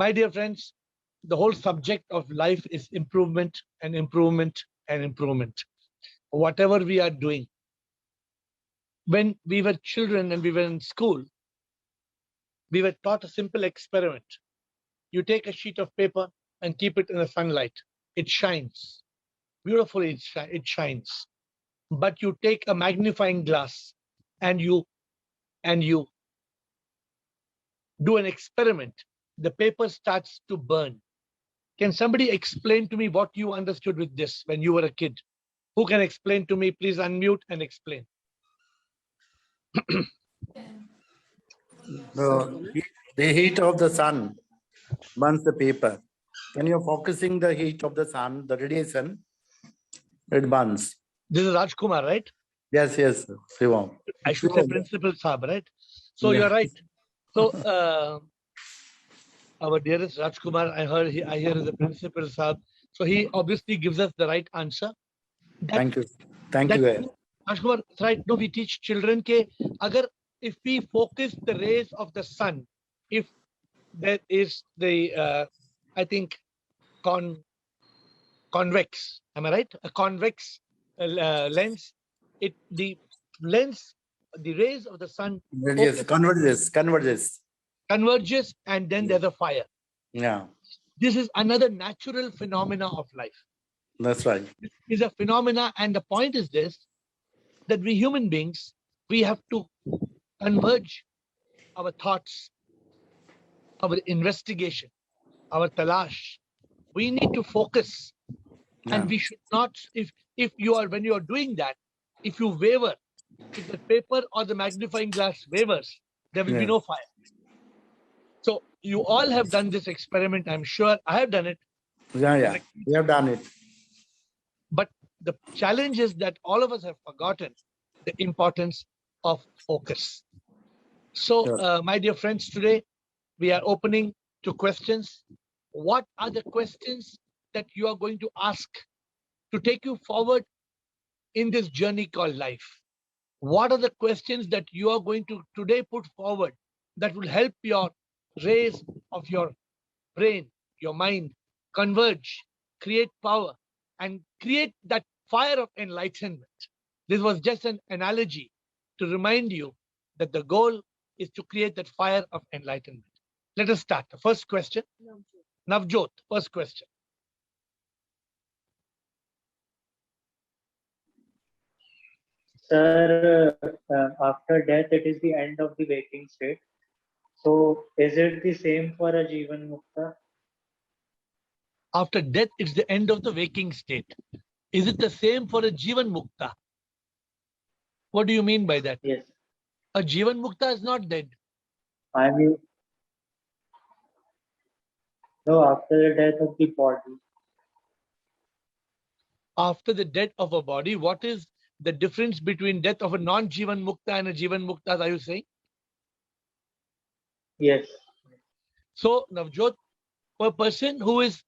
My dear friends, the whole subject of life is improvement and improvement and improvement. Whatever we are doing. When we were children and we were in school, we were taught a simple experiment. You take a sheet of paper and keep it in the sunlight. It shines. Beautifully, it shines. But you take a magnifying glass and you do an experiment. The paper starts to burn. Can somebody explain to me what you understood with this when you were a kid? Who can explain to me? Please unmute and explain. The heat of the sun burns the paper. When you're focusing the heat of the sun, the radiation, it burns. This is Rajkumar, right? Yes, Shivam. I should say Principal Saab, right? So you're right. So our dearest Rajkumar, I hear is the Principal Saab. So he obviously gives us the right answer. Thank you. Thank you. Rajkumar, right? No, we teach children ke if we focus the rays of the sun, if there is the I think convex, am I right? A convex lens, the rays of the sun converges, and then there's a fire. Yeah. This is another natural phenomena of life. That's right. This is a phenomena, and the point is this, that we human beings, we have to converge our thoughts, our investigation, our talash. We need to focus. And we should not, when you are doing that, if you waver, if the paper or the magnifying glass wavers, there will be no fire. So you all have done this experiment, I'm sure. I have done it. Yeah. We have done it. But the challenge is that all of us have forgotten the importance of focus. So, my dear friends, today we are opening to questions. What are the questions that you are going to ask to take you forward in this journey called life? What are the questions that you are going to today put forward that will help your rays of your brain, your mind, converge, create power, and create that fire of enlightenment? This was just an analogy to remind you that the goal is to create that fire of enlightenment. Let us start. The first question. Navjot, first question. Sir, after death, it is the end of the waking state. So, is it the same for a Jivan Mukta? After death, it's the end of the waking state. Is it the same for a Jivan Mukta? What do you mean by that? Yes. A Jivan Mukta is not dead. I mean, no, after the death of the body. After the death of a body, what is the difference between death of a non-Jivan Mukta and a Jivan Mukta, are you saying? Yes. So, Navjot, a person who is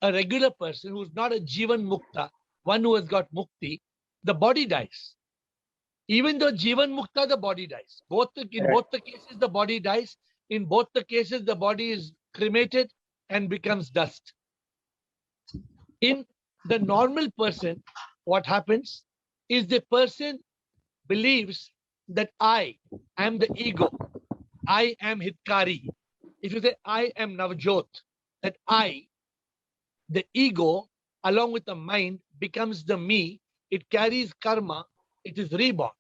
a regular person, who is not a Jivan Mukta, one who has got Mukti, the body dies. Even though Jivan Mukta, the body dies. In both the cases, the body dies. In both the cases, the body is cremated and becomes dust. In the normal person, what happens is the person believes that I am the ego. I am Hitkari. If you say I am Navjot, that I, the ego, along with the mind, becomes the me. It carries karma. It is reborn.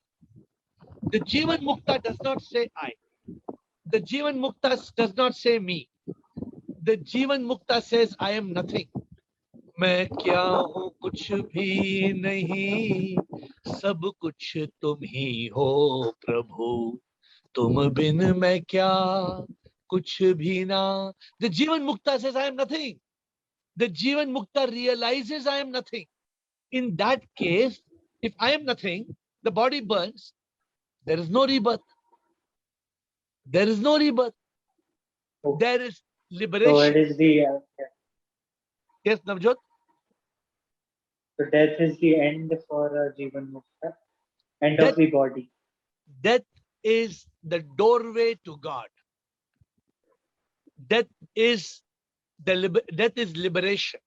The Jivan Mukta does not say I. The Jivan Mukta does not say me. The Jivan Mukta says I am nothing. मैं क्या हूँ कुछ भी नहीं, सब कुछ तुम ही हो प्रभु, तुम बिन मैं क्या कुछ भी ना. The Jivan Mukta says I am nothing. The Jivan Mukta realizes I am nothing. In that case, if I am nothing, the body burns, there is no rebirth. There is no rebirth. There is liberation. So it is the Yes, Navjot? So death is the end for Jivan Mukta, end of the body. Death is the doorway to God. Death is death is liberation.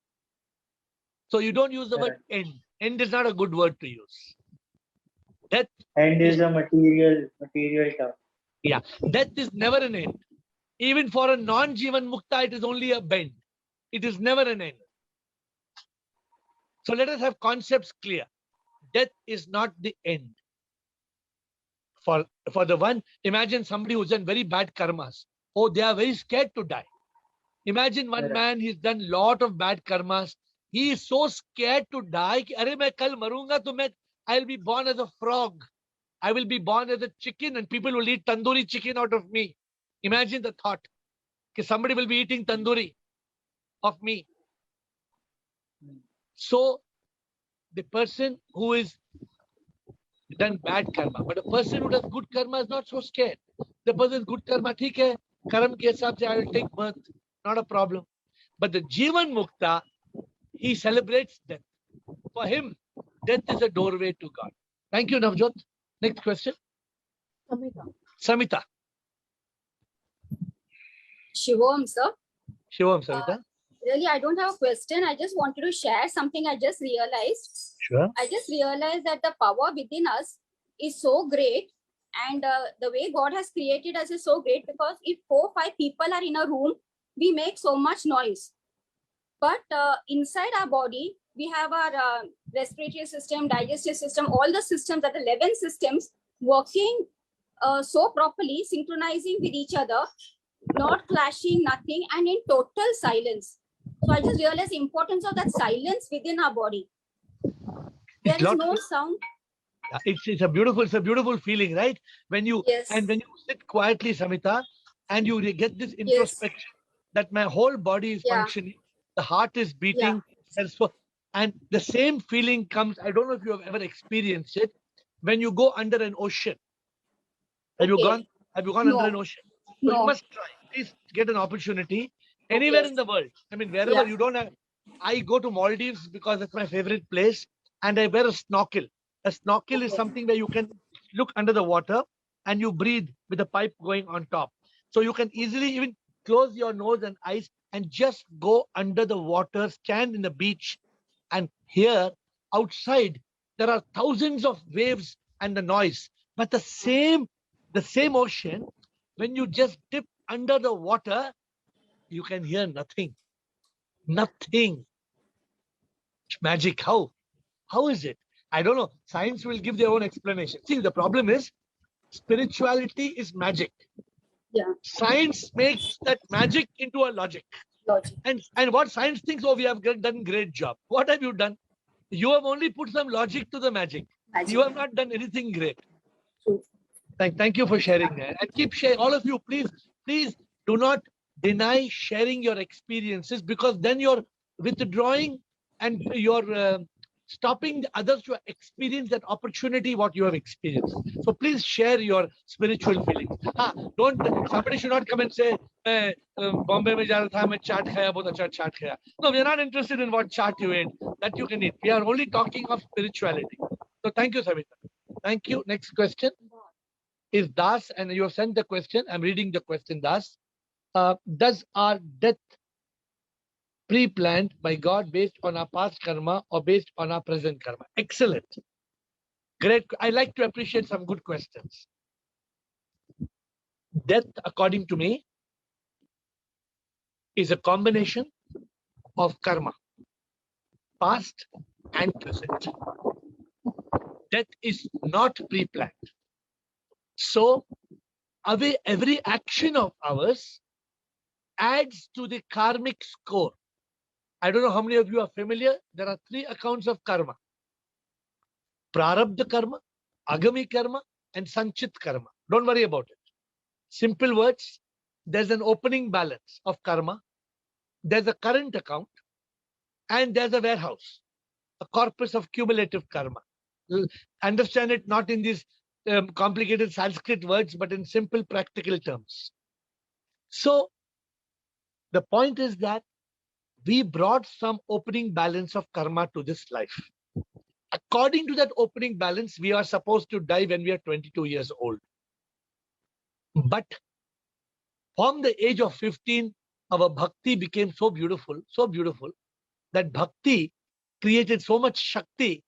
So you don't use the word end. End is not a good word to use. Death End is a material term. Yeah, death is never an end. Even for a non-Jivan Mukta, it is only a bend. It is never an end. So let us have concepts clear. Death is not the end. For the one, imagine somebody who's done very bad karmas. Oh, they are very scared to die. Imagine one man, he's done lot of bad karmas. He is so scared to die. Ki, Arey, main kal marunga, to I'll be born as a frog. I will be born as a chicken and people will eat tandoori chicken out of me. Imagine the thought. Ki somebody will be eating tandoori of me. So, the person who is done bad karma, but a person who does good karma is not so scared. The person good karma, theek hai, karma ke hisab se I will take birth, not a problem. But the Jivan Mukta, he celebrates death. For him, death is a doorway to God. Thank you, Navjot. Next question. Samita. Shivam, sir. Shivam, Samita. Really, I don't have a question. I just wanted to share something I just realized. Sure. I just realized that the power within us is so great, and the way God has created us is so great, because if 4 or 5 people are in a room, we make so much noise. But inside our body, we have our respiratory system, digestive system, all the systems, that 11 systems working so properly, synchronizing with each other, not clashing, nothing, and in total silence. So I just realized the importance of that silence within our body. There is no sound. It's a beautiful feeling, right? When you Yes. and when you sit quietly, Samita, and you get this introspection that my whole body is functioning, the heart is beating, and the same feeling comes. I don't know if you have ever experienced it when you go under an ocean. Have you gone No. under an ocean? So No. you must try. Please get an opportunity anywhere in the world. I mean, wherever you don't have. I go to Maldives because it's my favorite place, and I wear a snorkel. A snorkel is something where you can look under the water and you breathe with a pipe going on top. So you can easily even close your nose and eyes and just go under the water, stand in the beach, and here outside there are thousands of waves and the noise. But the same ocean, when you just dip under the water, you can hear nothing. Nothing. Magic. How? How is it? I don't know. Science will give their own explanation. See, the problem is spirituality is magic. Yeah. Science makes that magic into a logic. And what science thinks, oh, we have done great job. What have you done? You have only put some logic to the magic. You have not done anything great. True. Thank you for sharing that. And keep sharing. All of you, please do not deny sharing your experiences, because then you're withdrawing and you're stopping the others to experience that opportunity what you have experienced. So please share your spiritual feelings. Somebody should not come and say, Bombay mein ja raha tha, main chaat khaya, bahut acha chaat khaya. No, we are not interested in what chaat you ate. That you can eat. We are only talking of spirituality. So thank you, Samita. Thank you. Next question is Das, and you have sent the question. I'm reading the question, Das. Does our death pre-planned by God based on our past karma or based on our present karma? Excellent. Great. I like to appreciate some good questions. Death, according to me, is a combination of karma, past and present. Death is not pre-planned. So, every action of ours adds to the karmic score. I don't know how many of you are familiar. There are 3 accounts of karma: Prarabdha karma, Agami karma, and Sanchit karma. Don't worry about it. Simple words. There's an opening balance of karma. There's a current account, and there's a warehouse, a corpus of cumulative karma. Understand it not in these complicated Sanskrit words, but in simple practical terms. So the point is that we brought some opening balance of karma to this life. According to that opening balance, we are supposed to die when we are 22 years old. But from the age of 15 our bhakti became so beautiful that bhakti created so much shakti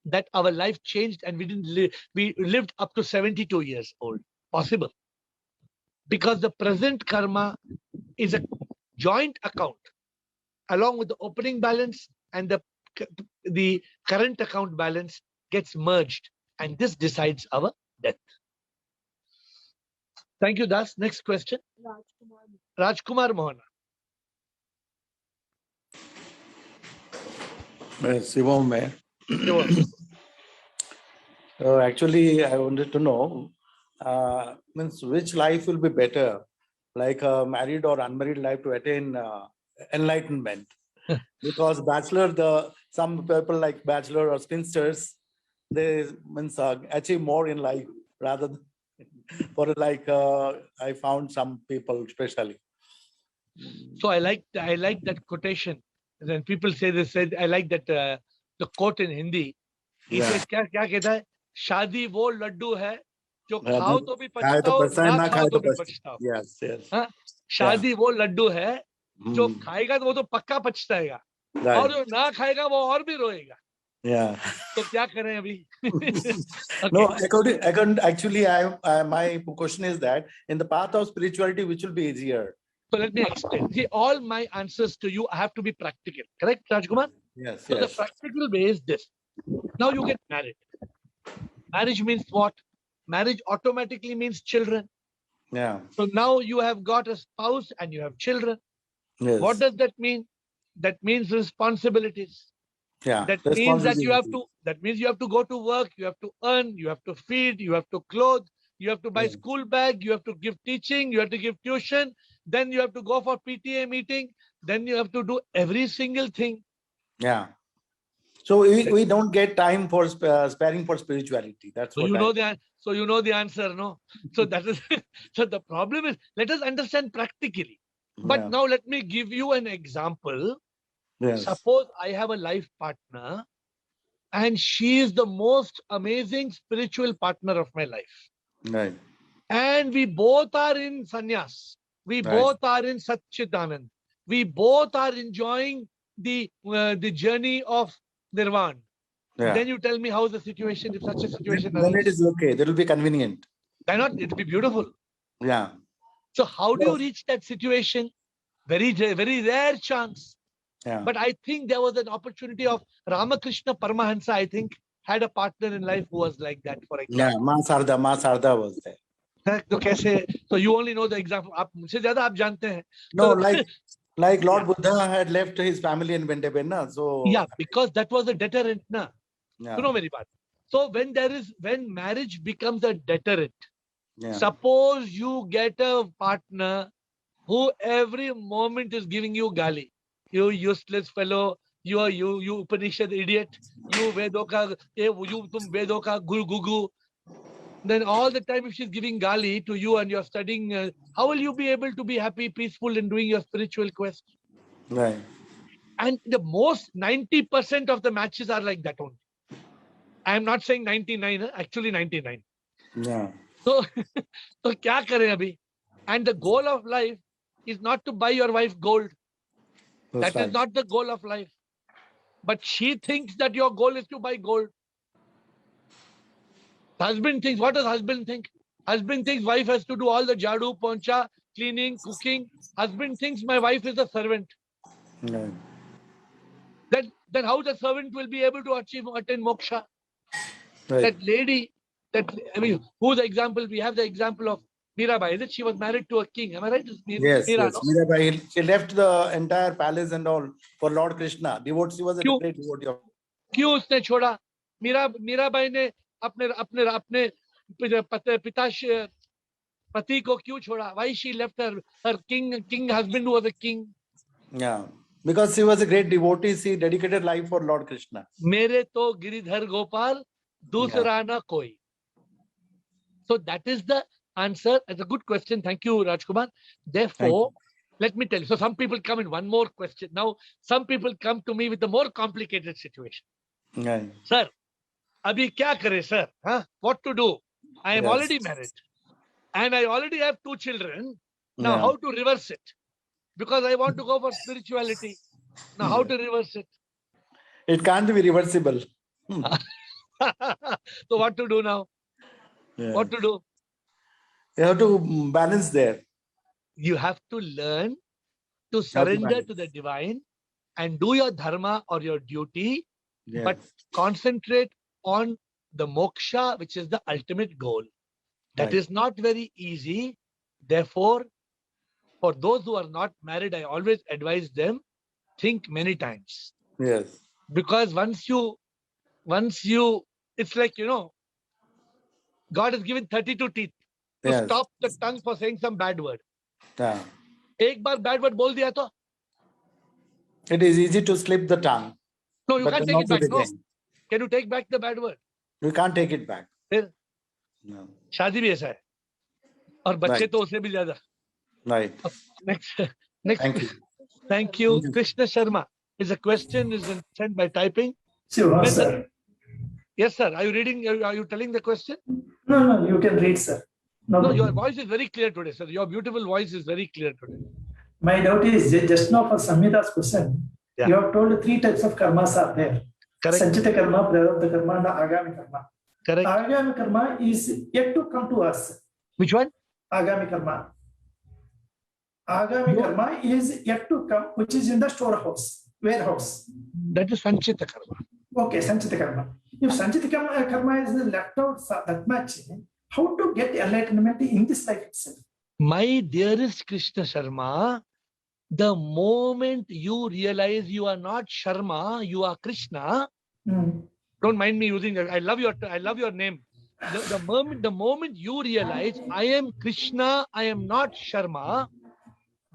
that our life changed and we didn't live. We lived up to 72 years old. Possible. Because the present karma is a joint account along with the opening balance and the current account balance gets merged and this decides our death. Thank you, Das. Next question. Rajkumar Mohana. Shivam, mein. Shivam. Actually, I wanted to know, means which life will be better, like a married or unmarried life to attain enlightenment? Because some people like bachelor or spinsters, they means achieve more in life rather than for like I found some people especially. So I like that quotation. When people say this, I like that the quote in Hindi. He Yeah. says, क्या कहता है? शादी वो लड्डू है जो Yeah, खाओ तो भी खाए तो पछताओ, पछताए, ना ना खाओ खाए तो तो भी पछताए. पछताओ. Yes, yes. हाँ? शादी वो लड्डू है जो Hmm. खाएगा तो वो तो पक्का पछताएगा और Right. जो ना खाएगा वो और भी रोएगा. Yeah. तो क्या करें अभी? No, actually, my question is that in the path of spirituality, which will be easier? So let me explain. See, all my answers to you have to be practical. Correct, Rajkumar? Yes, So the yes. practical way is this. Now you get married. Marriage means what? Marriage automatically means children. Yeah. So now you have got a spouse and you have children. Yes. What does that mean? That means responsibilities. Yeah. That means that you have Responsibility. to. That means you have to go to work. You have to earn. You have to feed. You have to clothe. You have to buy Yeah. school bag. You have to give teaching. You have to give tuition. Then you have to go for PTA meeting. Then you have to do every single thing. Yeah. So we don't get time for sparing for spirituality. That's So what you I. know the answer, no? So that is so the problem is let us understand practically. But Yeah. now let me give you an example. Yes. Suppose I have a life partner and she is the most amazing spiritual partner of my life. Right. And we both are in sannyas. We Right. both are in Satchitanand. We both are enjoying the journey of Nirvana. Yeah. Then you tell me how is the situation if such a situation Then it arises. is okay. That will be convenient. Why not? It will be beautiful. Yeah. So how do you Yes. reach that situation? Very rare chance. Yeah. But I think there was an opportunity of Ramakrishna Paramahansa, I think, had a partner in life who was like that, for Yeah. example. Ma Sarda was there. तो कैसे? So you only know the example. आप मुझसे ज़्यादा आप जानते हैं. No, So like Lord Buddha had left his family and went away, na? So yeah, because that was a deterrent, na. yeah. You know very bad. So when marriage becomes a deterrent, Yeah. suppose you get a partner who every moment is giving you gali. You useless fellow, you Upanishad idiot, you Vedoka, you tum Vedoka guru gugu. Then all the time if she's giving gali to you and you're studying, how will you be able to be happy, peaceful in doing your spiritual quest? Right. And the most 90% of the matches are like that only. I am not saying 99, actually 99. Yeah. So, so kya kare abhi? And the goal of life is not to buy your wife gold. That's That is right. not the goal of life. But she thinks that your goal is to buy gold. Husband thinks, what does husband think? Husband thinks wife has to do all the jadu, poncha, cleaning, cooking. Husband thinks my wife is a servant. Right. Then how the servant will be able to attain moksha? Right. That lady, who's the example? We have the example of Mirabai. Is it? She was married to a king. Am I right? Yes, Mira, yes. no? Mirabai, she left the entire palace and all for Lord Krishna. Devotee, she was a क्यों? great devotee of. क्यों उसने छोड़ा? मीराबाई ने अपने पति को क्यों छोड़ा? Why she left her king husband who was a king? Yeah, because she was a great devotee. She dedicated life for Lord Krishna. मेरे तो गिरिधर गोपाल दूसरा ना कोई. So that is the answer. It's a good question. Thank you, Rajkumar. Therefore, let me tell you. So some people come in one more question. Now, some people come to me with a more complicated situation. Right. Sir, abhi kya kare, sir? Huh? What to do? I am Yes. already married. And I already have 2 children. Now, Yeah. how to reverse it? because I want to go for spirituality. Now, how to reverse it? It can't be reversible. So what to do now? Yeah. What to do? You have to balance there. You have to learn to How to surrender balance. to the divine and do your dharma or your duty, Yes. but concentrate on the moksha, which is the ultimate goal. That Right. is not very easy. Therefore, for those who are not married, I always advise them, think many times. Yes. Because once you, it's like, God has given 32 teeth to Yes. stop the tongue for saying some bad word. Yeah. एक बार bad word बोल दिया तो, It is easy to slip the tongue, no, you but can't then take it not to back. No, regain. can you take back the bad word? You can't take it back. फिर No. शादी भी ऐसा है और बच्चे Right. तो उससे भी ज्यादा. Right. Next. Thank you. Thank you. Thank you. Krishna Sharma is a question is sent by typing. Sure, When sir. Yes, sir. Are you reading? Are you telling the question? No, you can read, sir. No, No, problem. your voice is very clear today, sir. Your beautiful voice is very clear today. My doubt is just now for Samhita's question, Yeah. you have told 3 types of karmas are there. Correct. Sanchita karma, prarabdha karma, and agami karma. Correct. Agami karma is yet to come to us. Which one? Agami karma. Agami No. karma is yet to come, which is in the storehouse, warehouse. That is Sanchita Karma. Okay, Sanchita karma. If Sanchita karma is left out that much, how to get enlightenment in this life itself? My dearest Krishna Sharma, the moment you realize you are not Sharma, you are Krishna. Hmm. Don't mind me using that. I love your name. The moment you realize I am Krishna, I am not Sharma,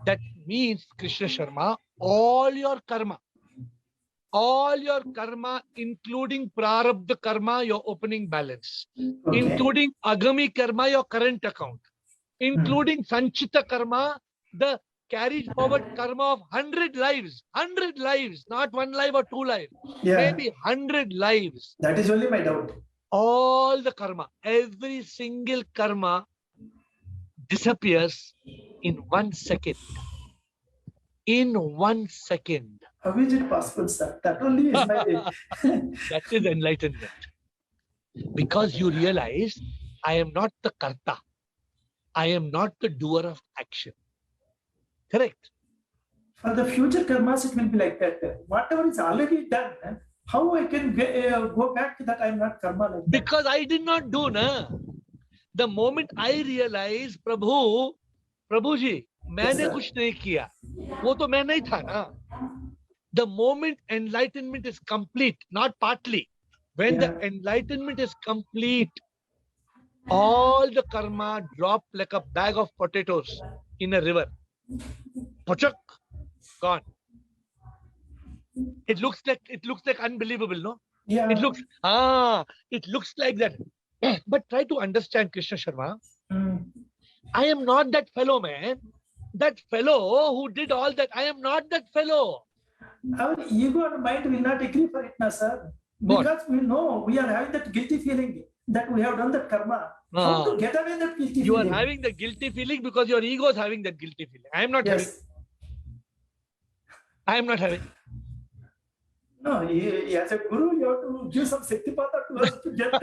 that means Krishna Sharma, all your karma, including prarabdha karma, your opening balance, Okay. including agami karma, your current account, including sanchita karma, the carried forward karma of 100 lives, not 1 life or 2 lives, Yeah, maybe 100 lives. that is only my doubt. All the karma, every single karma disappears in 1 second. In 1 second. How is it possible, sir? That only is my. That is enlightenment. Because you realize I am not the karta. I am not the doer of action. Correct. For the future karmas, it will be like that. Whatever is already done, how I can go back to that I'm not karma like that? Because I did not do, na. The moment I realize, Prabhu जी, मैंने sir. कुछ नहीं किया, वो तो मैं नहीं था ना. The moment enlightenment is complete, not partly. When the enlightenment is complete, all the karma drop like a bag of potatoes in a river. Pochak, gone. It looks like unbelievable, no? Yeah. It looks like that. But try to understand, Krishna Sharma. Mm. I am not that fellow, man. That fellow who did all that, I am not that fellow. Our ego and mind will not agree for it, na, sir. What? Because we know we are having that guilty feeling that we have done that karma. How to get away that guilty You are feeling? having the guilty feeling because your ego is having that guilty feeling. I am not having. Yes. I am not having. No, as a guru, you have to give some Saktipata to us to get take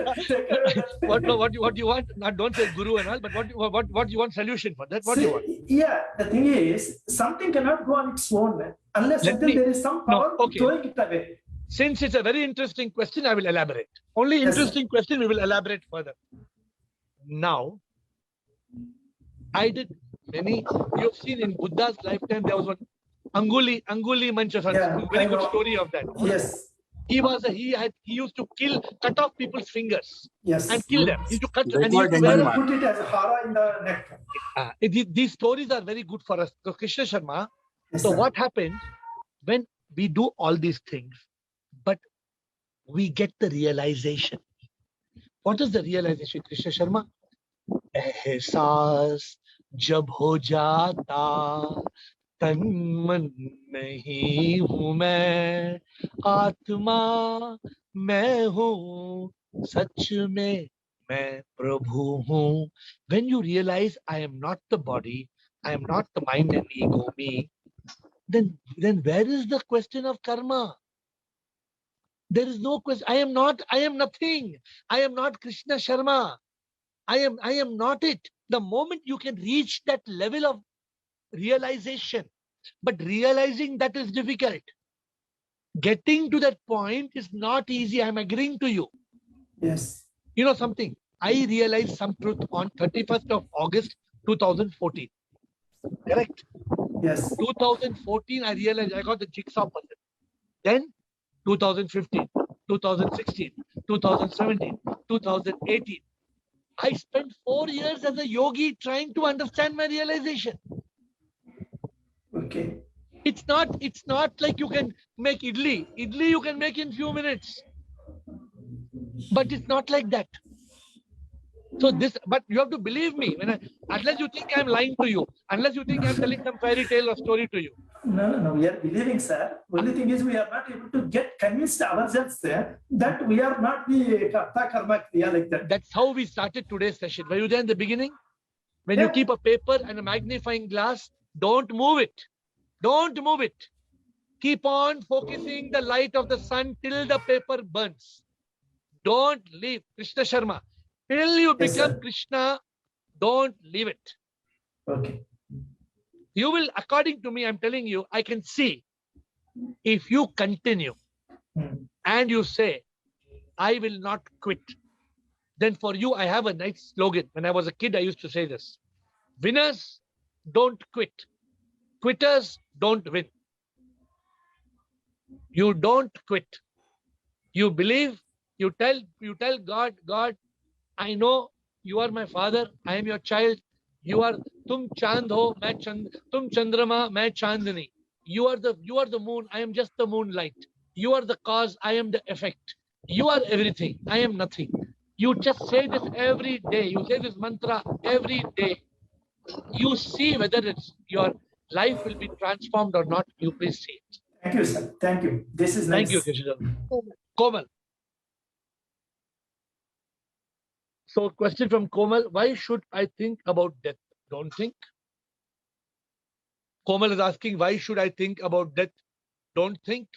away that. What you want? Not don't say guru and all, but what you want solution for that? What do you want? Yeah, the thing is, something cannot go on its own unless Let until me- there is some No, power okay. throwing it away. Since it's a very interesting question, I will elaborate. Only Yes, sir. interesting question, we will elaborate further. Now, I did many. You've seen in Buddha's lifetime there was one Anguli Manchasan. Yeah, Very I good know. story of that. Yes, He used to cut off people's fingers yes. and kill them. He used to cut They and he call used to it wear Denmark. Put it as a hara in the neck. these stories are very good for us. So Krishna Sharma. Yes, So sir. what happens when we do all these things, but we get the realization? What is the realization, Krishna Sharma? एहसास जब हो जाता तन मन नहीं हूँ मैं, आत्मा मैं हूँ, सच में मैं प्रभु हूँ. When you realize I am not the body, I am not the mind and ego, me, then where is the question of karma? There is no question. I am nothing. I am not Krishna Sharma. I am not it. The moment you can reach that level of realization, but realizing that is difficult. Getting to that point is not easy. I'm agreeing to you. Yes. You know something? I realized some truth on 31st of August 2014. Correct? Yes. 2014, I realized I got the jigsaw puzzle. Then 2015, 2016, 2017, 2018. I spent 4 years as a yogi trying to understand my realization. Okay. It's not like you can make idli. Idli you can make in few minutes. But it's not like that. So but you have to believe me. Unless you think I'm lying to you, unless you think I'm telling some fairy tale or story to you. No. We are believing, sir. Only thing is we are not able to get convinced ourselves that we are not the karta karma kriya like that. That's how we started today's session. Were you there in the beginning? When Yeah. you keep a paper and a magnifying glass, don't move it. Don't move it. Keep on focusing the light of the sun till the paper burns. Don't leave. Krishna Sharma. Till you Yes, become sir. Krishna, don't leave it. Okay. You will, according to me, I'm telling you, I can see if you continue Hmm. and you say, I will not quit, then for you, I have a nice slogan. When I was a kid, I used to say this: winners don't quit, quitters don't win. You don't quit. You believe, you tell God, God, I know you are my father, I am your child. You are tum chand ho, tum chandrama, main chandni. You are the moon, I am just the moonlight. You are the cause, I am the effect. You are everything, I am nothing. You just say this every day. You say this mantra every day. You see whether it's your life will be transformed or not. You please see it. Thank you, sir. Thank you. This is Thank nice. you, Krishna. Komal. So, question from Komal: why should I think about death? Don't think. Komal is asking, why should I think about death? Don't think.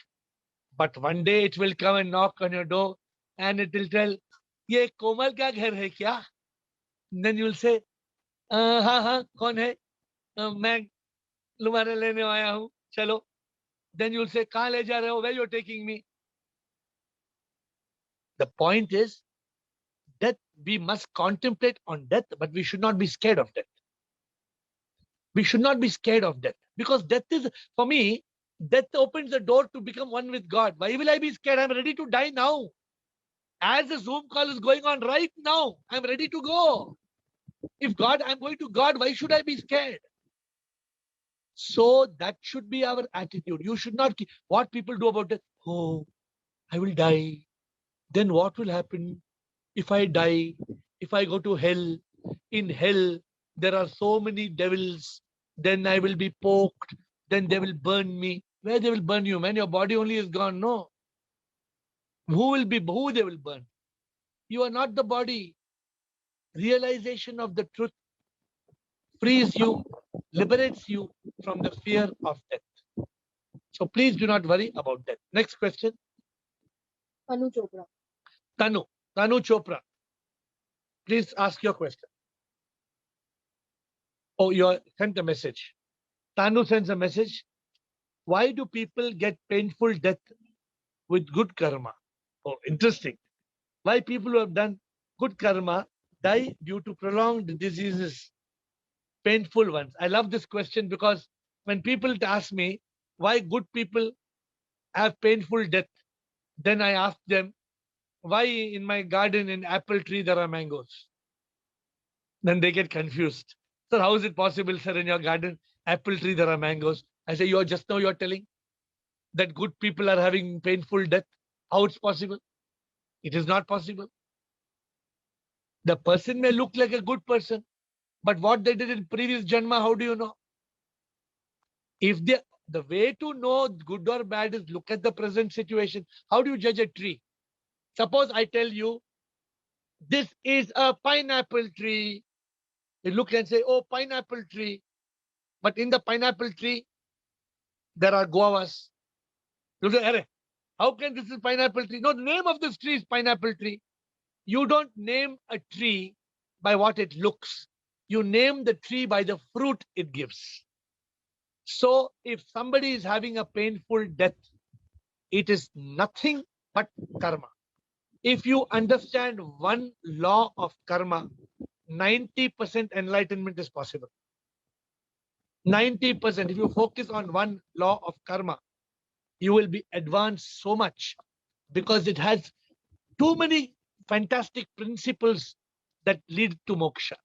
But one day it will come and knock on your door and it will tell, ये कोमल का घर है क्या? Then you will say, हाँ हाँ कौन है? मैं तुम्हारे लेने आया हूँ, चलो. Then you will say, कहाँ ले जा रहे हो? Where you are taking me? The point is, death, we must contemplate on death, but we should not be scared of death. We should not be scared of death, because death is, for me, death opens the door to become one with God. Why will I be scared? I'm ready to die now. As the Zoom call is going on right now, I'm ready to go. If I'm going to God, why should I be scared? So that should be our attitude. You should not keep what people do about it. Oh, I will die. Then what will happen if I die? If I go to hell? In hell, there are so many devils. Then I will be poked. Then they will burn me. Where they will burn you, man? Your body only is gone. No. Who they will burn? You are not the body. Realization of the truth frees you, liberates you from the fear of death. So please do not worry about death. Next question. Tanu Chopra. Tanu Chopra. Please ask your question. Oh, you sent a message. Tanu sends a message. Why do people get painful death with good karma? Oh, interesting. Why people who have done good karma die due to prolonged diseases, painful ones? I love this question because when people ask me why good people have painful death, then I ask them, why in my garden in apple tree there are mangoes? Then they get confused. Sir, how is it possible, sir, in your garden, apple tree there are mangoes? I say, you're telling that good people are having painful death. How it's possible? It is not possible. The person may look like a good person, but what they did in previous janma, how do you know? If the way to know good or bad is look at the present situation. How do you judge a tree? Suppose I tell you, this is a pineapple tree. You look and say, oh, pineapple tree. But in the pineapple tree, there are guavas. You say, "Arey, how can this is pineapple tree?" No, the name of this tree is pineapple tree. You don't name a tree by what it looks. You name the tree by the fruit it gives. So if somebody is having a painful death, it is nothing but karma. If you understand one law of karma, 90% enlightenment is possible. 90%. If you focus on one law of karma, you will be advanced so much because it has too many fantastic principles that lead to moksha.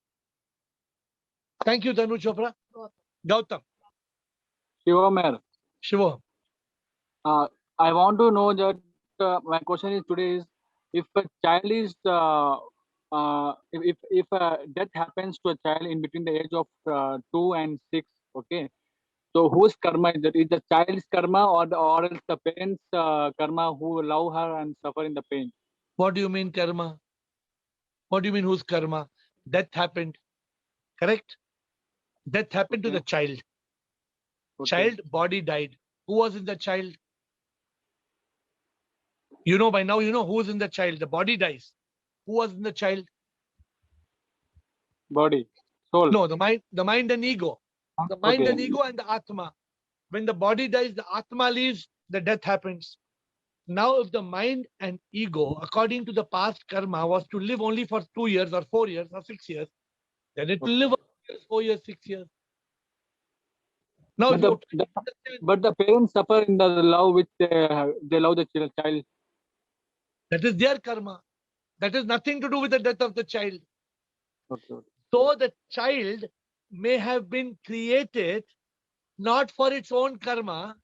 Thank you, Danu Chopra. Gautam, Shivamer, Shiva. I want to know that my question is today is if a child is if a death happens to a child in between the age of 2 and 6, okay. So whose karma is that? Is the child's karma or else the parents' karma who love her and suffer in the pain? What do you mean karma? What do you mean whose karma? Death happened. Correct? Death happened to Okay. the child. Okay. Child body died. Who was in the child? You know by now, you know who is in the child. The body dies. Who was in the child? Body, soul. No, the mind and ego. The mind Okay. and ego and the Atma. When the body dies, the Atma leaves, the death happens. Now, if the mind and ego, according to the past karma, was to live only for 2 years or 4 years or 6 years, then it will live 4 years, 6 years. Now, But but the parents suffer in the love which they love the child. that is their karma. That is nothing to do with the death of the child. Okay. So the child may have been created not for its own karma.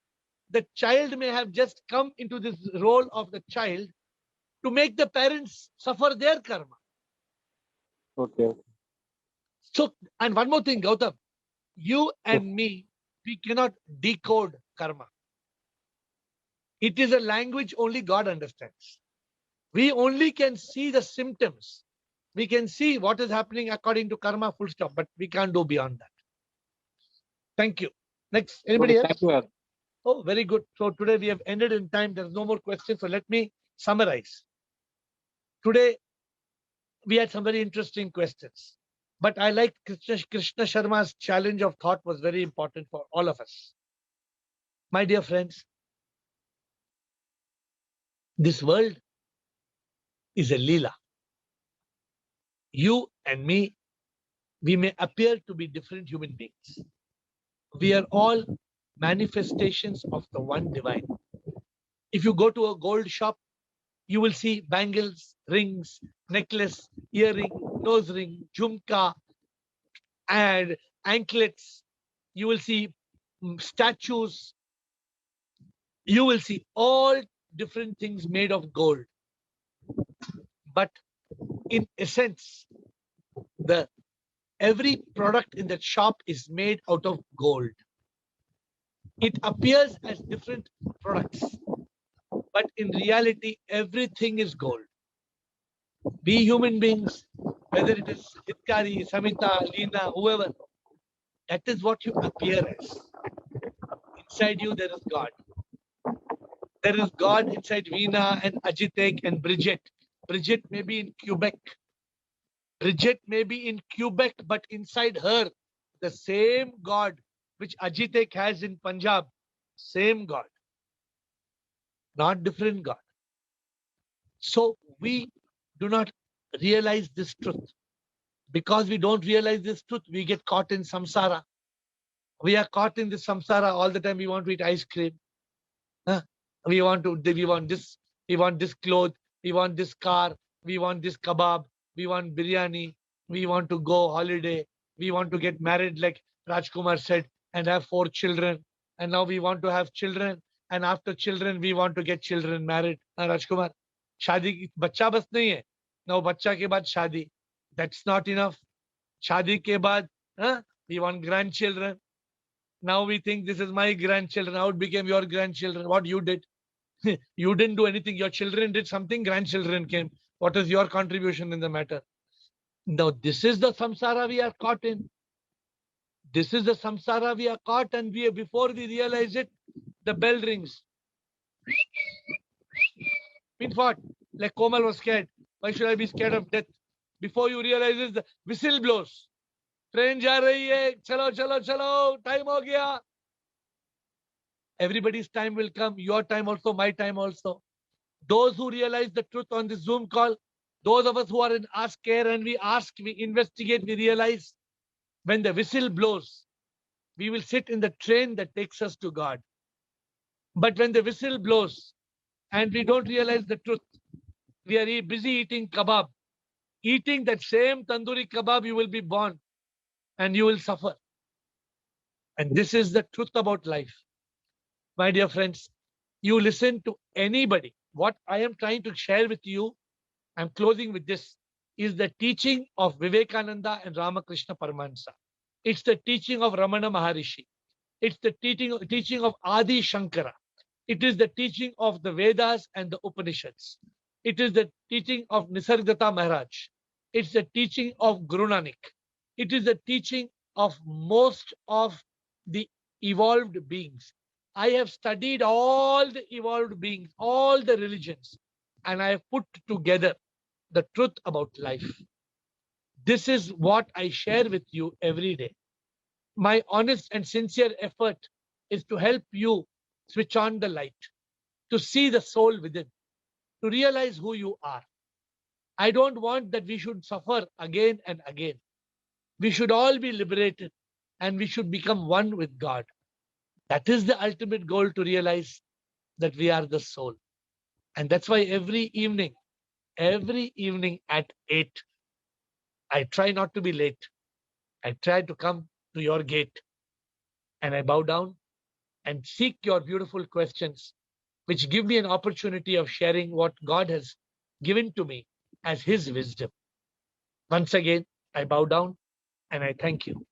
The child may have just come into this role of the child to make the parents suffer their karma. Okay. So, and one more thing, Gautam, you and me, we cannot decode karma. It is a language only God understands. We only can see the symptoms. We can see what is happening according to karma, full stop, but we can't do beyond that. Thank you. Next, anybody else? Thank you. Oh, very good. So today we have ended in time. There's no more questions. So let me summarize. Today, we had some very interesting questions. But I like Krishna Sharma's challenge of thought was very important for all of us. My dear friends, this world is a Leela. You and me, we may appear to be different human beings. We are all manifestations of the one divine. If you go to a gold shop, you will see bangles, rings, necklace, earring, nose ring, jhumka, and anklets. You will see statues. You will see all different things made of gold. But in essence, every product in that shop is made out of gold. It appears as different products, but in reality, everything is gold. We human beings, whether it is Hitkari, Samita, Leena, whoever, that is what you appear as. Inside you, there is God. There is God inside Veena and Ajitek and Bridget. Bridget may be in Quebec. Bridget may be in Quebec, but inside her, the same God which Ajitek has in Punjab, same God, not different God. So we do not realize this truth. Because we don't realize this truth, we get caught in samsara. We are caught in this samsara all the time. We want to eat ice cream. We want this, we want this cloth, we want this car, we want this kebab, we want biryani, we want to go holiday, we want to get married like Rajkumar said and have 4 children. And now we want to have children, and after children we want to get children married. Rajkumar, shadi bachcha bas nahi hai. Now bachcha ke baad shadi. That's not enough. Shadi ke baad, we want grandchildren. Now we think this is my grandchildren. How it became your grandchildren? What you did? You didn't do anything. Your children did something. Grandchildren came. What is your contribution in the matter? Now this is the samsara we are caught in. This is the samsara we are caught, and before we realize it, the bell rings. Means what? Like Komal was scared. Why should I be scared of death? Before you realize it, the whistle blows. Train ja rahi hai. Chalo, chalo, chalo. Time ho gaya. Everybody's time will come. Your time also, my time also. Those who realize the truth on this Zoom call, those of us who are in Ask Care and we ask, we investigate, we realize when the whistle blows, we will sit in the train that takes us to God. But when the whistle blows and we don't realize the truth, we are busy eating kebab. Eating that same tandoori kebab, you will be born and you will suffer. And this is the truth about life. My dear friends, you listen to anybody. What I am trying to share with you, I'm closing with this, is the teaching of Vivekananda and Ramakrishna Paramahansa. It's the teaching of Ramana Maharishi. It's the teaching of Adi Shankara. It is the teaching of the Vedas and the Upanishads. It is the teaching of Nisargadatta Maharaj. It's the teaching of Guru Nanak. It is the teaching of most of the evolved beings. I have studied all the evolved beings, all the religions, and I have put together the truth about life. This is what I share with you every day. My honest and sincere effort is to help you switch on the light, to see the soul within, to realize who you are. I don't want that we should suffer again and again. We should all be liberated and we should become one with God. That is the ultimate goal, to realize that we are the soul. And that's why every evening at 8, I try not to be late. I try to come to your gate and I bow down and seek your beautiful questions, which give me an opportunity of sharing what God has given to me as His wisdom. Once again, I bow down and I thank you.